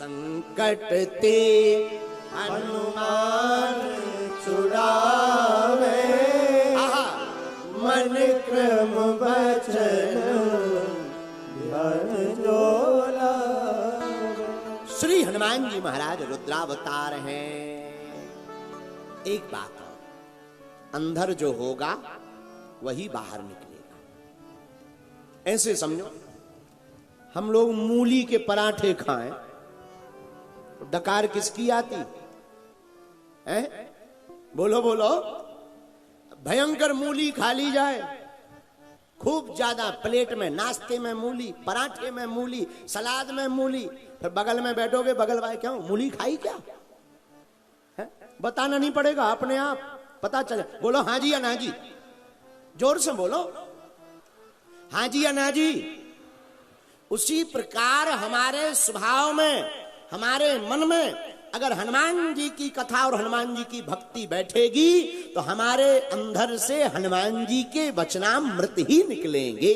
संकट ते हनुमान छुड़ावे, मन क्रम बचन ध्यान जो लावे। श्री हनुमान जी महाराज रुद्रावतार हैं। एक बात है, अंदर जो होगा वही बाहर निकलेगा। ऐसे समझो, हम लोग मूली के पराठे खाएं, डकार किसकी आती है? बोलो बोलो। भयंकर मूली खा ली जाए, खूब ज्यादा प्लेट में, नाश्ते में मूली, पराठे में मूली, सलाद में मूली, फिर बगल में बैठोगे, बगल वाले क्यों मूली खाई क्या है? बताना नहीं पड़ेगा, अपने आप पता चले। बोलो हाँ जी या ना जी, जोर से बोलो, हाँ जी या ना जी। उसी प्रकार हमारे स्वभाव में, हमारे मन में अगर हनुमान जी की कथा और हनुमान जी की भक्ति बैठेगी तो हमारे अंदर से हनुमान जी के वचनामृत ही निकलेंगे।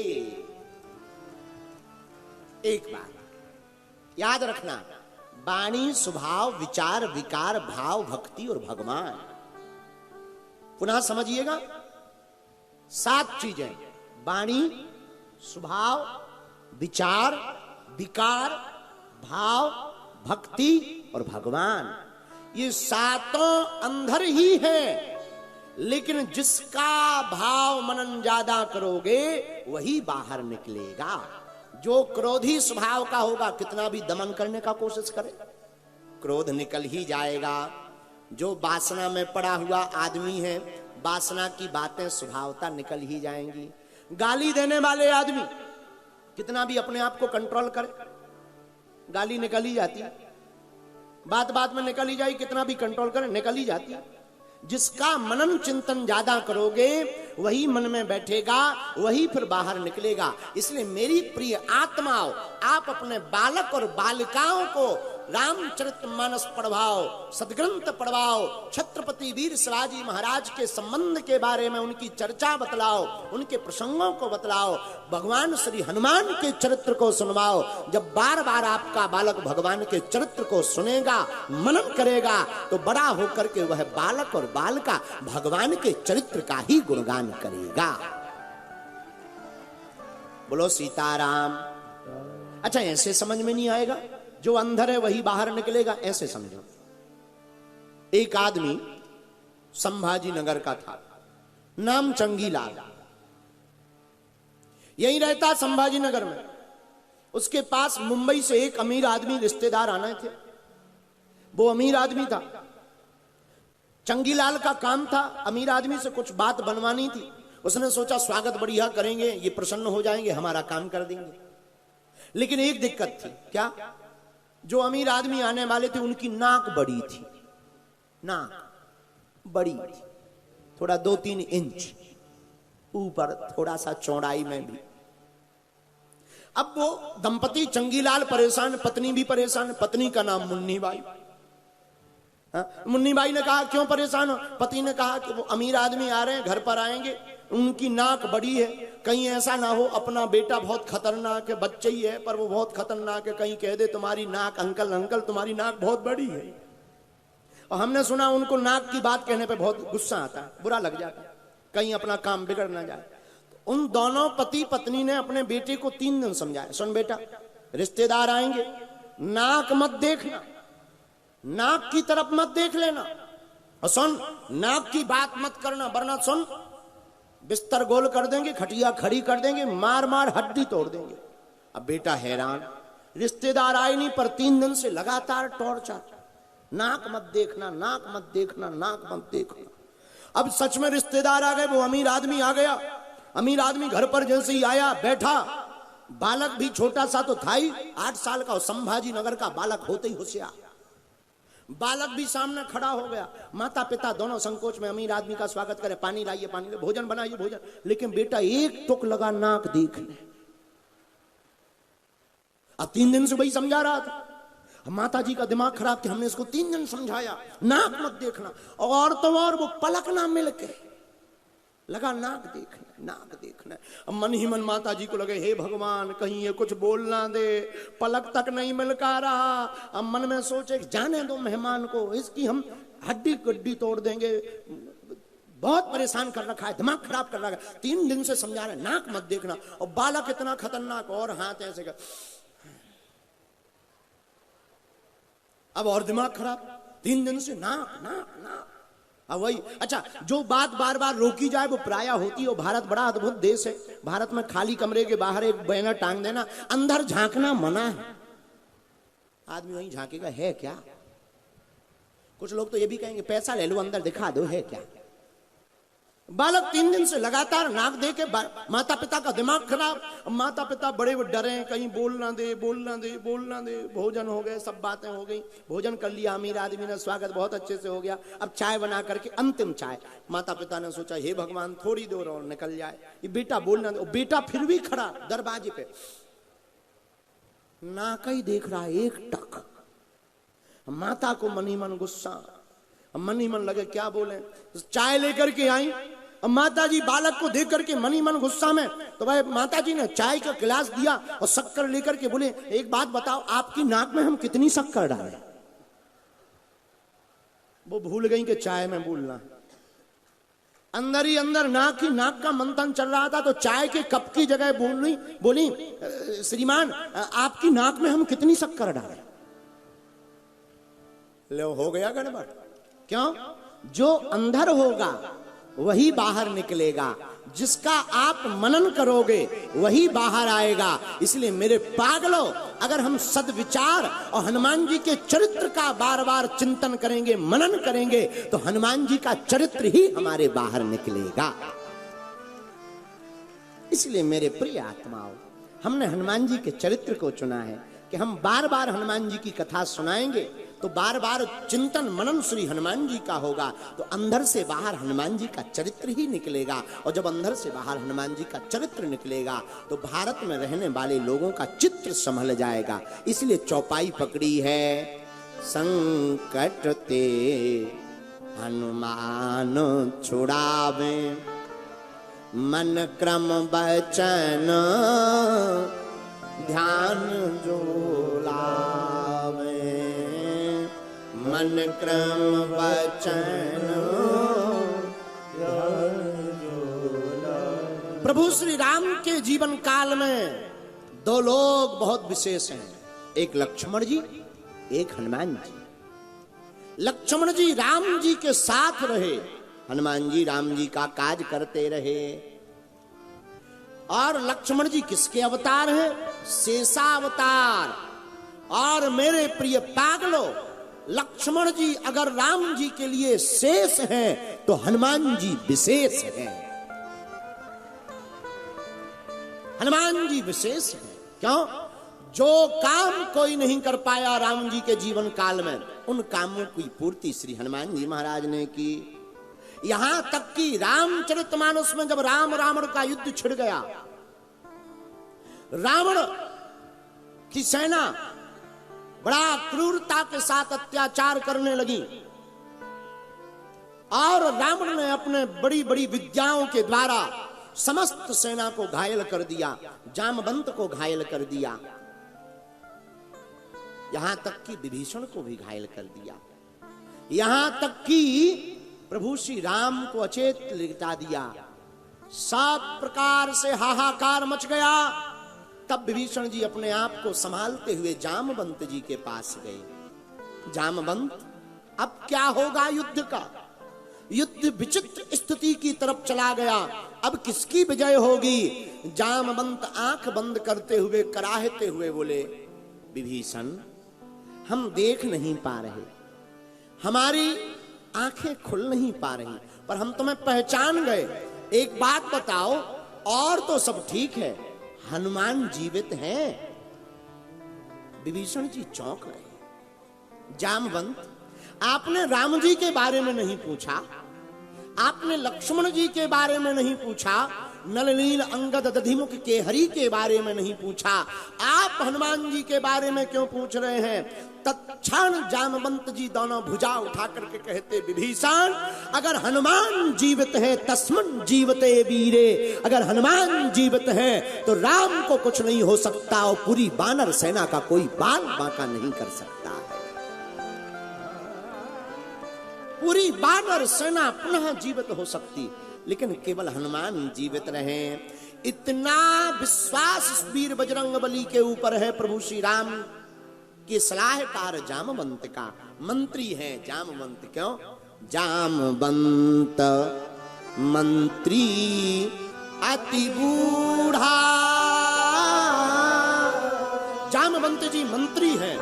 एक बात याद रखना, वाणी, स्वभाव, विचार, विकार, भाव, भक्ति और भगवान। पुनः समझिएगा, 7 चीजें: वाणी, स्वभाव, विचार, विकार, भाव, भक्ति और भगवान। ये 7 अंदर ही है, लेकिन जिसका भाव मनन ज्यादा करोगे वही बाहर निकलेगा। जो क्रोधी स्वभाव का होगा, कितना भी दमन करने का कोशिश करे, क्रोध निकल ही जाएगा। जो वासना में पड़ा हुआ आदमी है, वासना की बातें स्वभावता निकल ही जाएंगी। गाली देने वाले आदमी कितना भी अपने आप को कंट्रोल करे, गाली निकल ही जाती है। बात बात में निकल ही जाए, कितना भी कंट्रोल करे निकल ही जाती है। जिसका मनन चिंतन ज्यादा करोगे वही मन में बैठेगा, वही फिर बाहर निकलेगा। इसलिए मेरी प्रिय आत्माओं, आप अपने बालक और बालिकाओं को रामचरितमानस पढ़वाओ, सदग्रंथ पढ़वाओ, छत्रपति वीर शिवाजी महाराज के संबंध के बारे में उनकी चर्चा बतलाओ, उनके प्रसंगों को बतलाओ, भगवान श्री हनुमान के चरित्र को सुनवाओ। जब बार बार आपका बालक भगवान के चरित्र को सुनेगा, मनन करेगा, तो बड़ा होकर के वह बालक और बालिका भगवान के चरित्र का ही गुणगान करेगा। बोलो सीताराम। अच्छा, ऐसे समझ में नहीं आएगा, जो अंदर है वही बाहर निकलेगा, ऐसे समझो। एक आदमी संभाजी नगर का था, नाम चंगीलाल, यहीं रहता संभाजी नगर में। उसके पास मुंबई से एक अमीर आदमी रिश्तेदार आने थे। वो अमीर आदमी था, चंगीलाल का काम था अमीर आदमी से कुछ बात बनवानी थी। उसने सोचा स्वागत बढ़िया करेंगे, ये प्रसन्न हो जाएंगे, हमारा काम कर देंगे। लेकिन एक दिक्कत थी। क्या? जो अमीर आदमी आने वाले थे उनकी नाक बड़ी थी, नाक बड़ी थी, थोड़ा 2-3 इंच ऊपर, थोड़ा सा चौड़ाई में भी। अब वो दंपति चंगीलाल परेशान, पत्नी भी परेशान। पत्नी का नाम मुन्नी बाई। मुन्नी बाई ने कहा क्यों परेशान हो? पति ने कहा कि वो अमीर आदमी आ रहे हैं, घर पर आएंगे, उनकी नाक बड़ी है, कहीं ऐसा ना हो अपना बेटा बहुत खतरनाक है, बच्चे ही है पर वो बहुत खतरनाक है, कहीं कह दे तुम्हारी नाक, अंकल अंकल तुम्हारी नाक बहुत बड़ी है। और हमने सुना उनको नाक की बात कहने पे बहुत गुस्सा आता है, बुरा लग जाता है, कहीं अपना काम बिगड़ ना जाए। तो उन दोनों पति पत्नी ने अपने बेटे को 3 दिन समझाया, सुन बेटा, रिश्तेदार आएंगे, नाक मत देखना, नाक की तरफ मत देख लेना, और सुन, नाक की बात मत करना, वरना सुन बिस्तर गोल कर देंगे, खटिया खड़ी कर देंगे, मार मार हड्डी तोड़ देंगे। अब बेटा हैरान, रिश्तेदार आए नहीं पर 3 दिन से लगातार टॉर्चर, नाक मत देखना, नाक मत देखना, नाक मत देखना। अब सच में रिश्तेदार आ गए, वो अमीर आदमी आ गया। अमीर आदमी घर पर जैसे ही आया, बैठा, बालक भी छोटा सा तो था ही, 8 साल का, संभाजी नगर का बालक होते ही होशियार। बालक भी सामने खड़ा हो गया। माता पिता दोनों संकोच में अमीर आदमी का स्वागत करे, पानी लाइए, पानी लाइए, भोजन बनाइए, भोजन। लेकिन बेटा एक टुक लगा नाक देखने। अब 3 दिन से वही समझा रहा था। माता जी का दिमाग खराब कि हमने इसको 3 दिन समझाया, नाक मत देखना, और तो और वो पलक ना मिल के लगा नाक देखना, नाक देखना। अब मन ही मन माता जी को लगे, हे भगवान कहीं ये कुछ बोल ना दे, पलक तक नहीं मिलका रहा। अब मन में सोचे जाने दो मेहमान को, इसकी हम हड्डी गड्डी तोड़ देंगे, बहुत परेशान कर रखा है, दिमाग खराब कर रखा है। 3 दिन से समझा रहे नाक मत देखना, और बालक इतना खतरनाक, और हाथ ऐसे कर, अब और दिमाग खराब। 3 दिन से नाक नाक नाक। अब वही, अच्छा जो बात बार बार रोकी जाए वो प्राय होती है। भारत बड़ा अद्भुत देश है। भारत में खाली कमरे के बाहर एक बैनर टांग देना, अंदर झांकना मना है। आदमी वहीं झांकेगा, है क्या? कुछ लोग तो ये भी कहेंगे पैसा ले लो अंदर दिखा दो, है क्या? बालक 3 दिन से लगातार नाक दे के, माता पिता का दिमाग खराब। माता पिता बड़े डरे, कहीं बोल ना दे, बोल ना दे, बोल ना दे। भोजन हो गए, सब बातें हो गई, भोजन कर लिया अमीर आदमी ने, स्वागत बहुत अच्छे से हो गया। अब चाय बना करके, अंतिम चाय, माता पिता ने सोचा हे भगवान थोड़ी देर और निकल जाए, ये बेटा बोलना दे। बेटा फिर भी खड़ा दरवाजे पे, नाक ही देख रहा है एक टक। माता को मन ही मन गुस्सा, मन ही मन लगे क्या बोले। चाय लेकर के आई, अब माता जी बालक को देख करके मन ही मन गुस्सा में, तो भाई माता जी ने चाय का गिलास दिया और शक्कर लेकर के बोले एक बात बताओ, आपकी नाक में हम कितनी शक्कर डालें? वो भूल गई कि चाय में बोलना। अंदर ही अंदर नाक ही नाक का मंथन चल रहा था, तो चाय के कप की जगह बोली श्रीमान आपकी नाक में हम कितनी शक्कर डालें? लो हो गया गड़बड़। क्यों? जो अंदर होगा वही बाहर निकलेगा, जिसका आप मनन करोगे वही बाहर आएगा। इसलिए मेरे पागलों, अगर हम सद्विचार और हनुमान जी के चरित्र का बार बार चिंतन करेंगे, मनन करेंगे, तो हनुमान जी का चरित्र ही हमारे बाहर निकलेगा। इसलिए मेरे प्रिय आत्माओं, हमने हनुमान जी के चरित्र को चुना है कि हम बार बार हनुमान जी की कथा सुनाएंगे, तो बार बार चिंतन मनन श्री हनुमान जी का होगा, तो अंदर से बाहर हनुमान जी का चरित्र ही निकलेगा। और जब अंदर से बाहर हनुमान जी का चरित्र निकलेगा, तो भारत में रहने वाले लोगों का चित्र संभल जाएगा। इसलिए चौपाई पकड़ी है, संकट ते हनुमान छुड़ावे, मन क्रम बचन ध्यान जो लावे, मन क्रम वचन। प्रभु श्री राम के जीवन काल में 2 लोग बहुत विशेष हैं, एक लक्ष्मण जी, एक हनुमान जी। लक्ष्मण जी राम जी के साथ रहे, हनुमान जी राम जी का काज करते रहे। और लक्ष्मण जी किसके अवतार हैं? शेषावतार। और मेरे प्रिय पागलों, लक्ष्मण जी अगर राम जी के लिए शेष हैं, तो हनुमान जी विशेष हैं। हनुमान जी विशेष हैं। क्यों? जो काम कोई नहीं कर पाया राम जी के जीवन काल में, उन कामों की पूर्ति श्री हनुमान जी महाराज ने की। यहां तक कि रामचरितमानस में जब राम रावण का युद्ध छिड़ गया, रावण की सेना बड़ा क्रूरता के साथ अत्याचार करने लगी, और रावण ने अपने बड़ी बड़ी विद्याओं के द्वारा समस्त सेना को घायल कर दिया, जामवंत को घायल कर दिया, यहां तक कि विभीषण को भी घायल कर दिया, यहां तक कि प्रभु श्री राम को अचेत लिटा दिया। सब प्रकार से हाहाकार मच गया। तब विभीषण जी अपने आप को संभालते हुए जामवंत जी के पास गए। जामवंत, अब क्या होगा युद्ध का? युद्ध विचित्र स्थिति की तरफ चला गया। अब किसकी विजय होगी? जामवंत आंख बंद करते हुए कराहते हुए बोले, विभीषण हम देख नहीं पा रहे, हमारी आंखें खुल नहीं पा रही, पर हम तुम्हें पहचान गए। एक बात बताओ, और तो सब ठीक है, हनुमान जीवित हैं? विभीषण जी चौंक गए। जामवंत, आपने राम जी के बारे में नहीं पूछा, आपने लक्ष्मण जी के बारे में नहीं पूछा, नल नील अंगद दधिमुख के हरि के बारे में नहीं पूछा, आप हनुमान जी के बारे में क्यों पूछ रहे हैं? तत्क्षण जामवंत जी दोनों भुजा उठा करके कहते, विभीषण अगर हनुमान जीवित है तस्मन जीवते वीरे, अगर हनुमान जीवित है तो राम को कुछ नहीं हो सकता और पूरी वानर सेना का कोई बाल बांका नहीं कर सकता है। पूरी वानर सेना पुनः जीवित हो सकती, लेकिन केवल हनुमान जीवित रहे। इतना विश्वास वीर बजरंग बली के ऊपर है प्रभु श्री राम के सलाहकार जामवंत का। मंत्री है जामवंत, क्यों? जामवंत मंत्री अति बूढ़ा, जामवंत जी मंत्री हैं,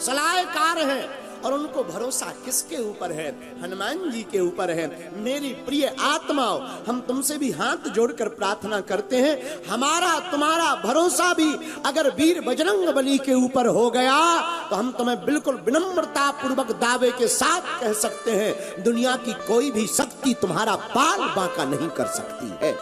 सलाहकार हैं, और उनको भरोसा किसके ऊपर है? हनुमान जी के ऊपर है। मेरी प्रिय आत्माओं, हम तुमसे भी हाथ जोड़कर प्रार्थना करते हैं, हमारा तुम्हारा भरोसा भी अगर वीर बजरंग बली के ऊपर हो गया तो हम तुम्हें बिल्कुल विनम्रता पूर्वक दावे के साथ कह सकते हैं, दुनिया की कोई भी शक्ति तुम्हारा बाल बांका नहीं कर सकती है।